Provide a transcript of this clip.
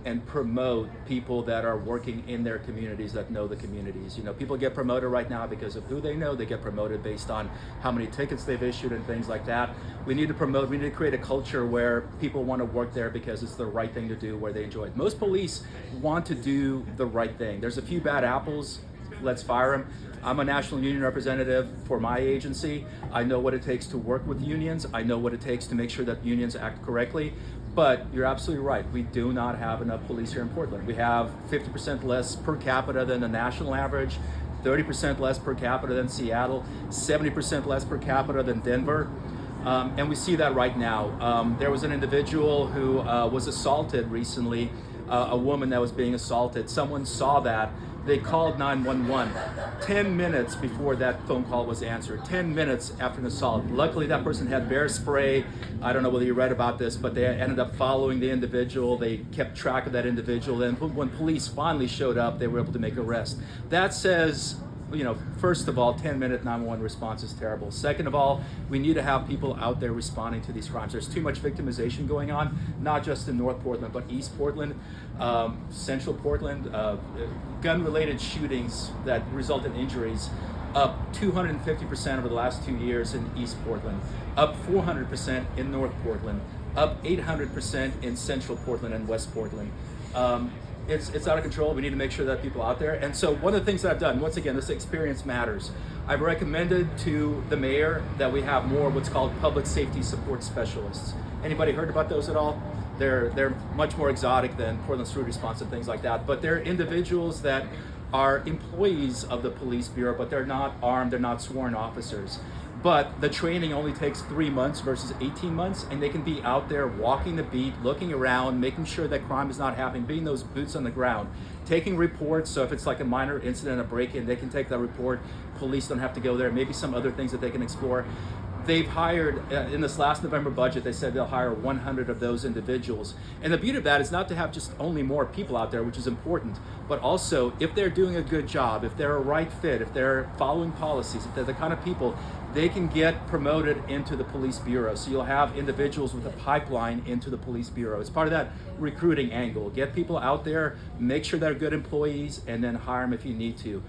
and promote people that are working in their communities, that know the communities. You know, people get promoted right now because of who they know. They get promoted based on how many tickets they've issued and things like that. We need to create a culture where people want to work there because it's the right thing to do, where they enjoy it. Most police want to do the right thing. There's a few bad apples, let's fire them. I'm a national union representative for my agency. I know what it takes to work with unions. I know what it takes to make sure that unions act correctly. But you're absolutely right. We do not have enough police here in Portland. We have 50% less per capita than the national average, 30% less per capita than Seattle, 70% less per capita than Denver. And we see that right now. There was an individual who was assaulted recently, a woman that was being assaulted. Someone saw that. They called 911 10 minutes before that phone call was answered, 10 minutes after an assault. Luckily, that person had bear spray. I don't know whether you read about this, but they ended up following the individual. They kept track of that individual. And when police finally showed up, they were able to make arrest. That says, you know, first of all, 10-minute 911 response is terrible. Second of all, we need to have people out there responding to these crimes. There's too much victimization going on, not just in North Portland, but East Portland, Central Portland, gun-related shootings that result in injuries, up 250% over the last 2 years in East Portland, up 400% in North Portland, up 800% in Central Portland and West Portland. It's out of control. We need to make sure that people are out there. And so one of the things that I've done, once again, this experience matters. I've recommended to the mayor that we have more what's called public safety support specialists. Anybody heard about those at all? They're much more exotic than Portland Street Response and things like that. But they're individuals that are employees of the police bureau, but they're not armed, they're not sworn officers. But the training only takes 3 months versus 18 months, and they can be out there walking the beat, looking around, making sure that crime is not happening, being those boots on the ground, taking reports. So if it's like a minor incident, a break-in, they can take that report. Police don't have to go there. Maybe some other things that they can explore. They've hired, in this last November budget, they said they'll hire 100 of those individuals. And the beauty of that is not to have just only more people out there, which is important, but also if they're doing a good job, if they're a right fit, if they're following policies, if they're the kind of people, they can get promoted into the police bureau. So you'll have individuals with a pipeline into the police bureau. It's part of that recruiting angle. Get people out there, make sure they're good employees, and then hire them if you need to.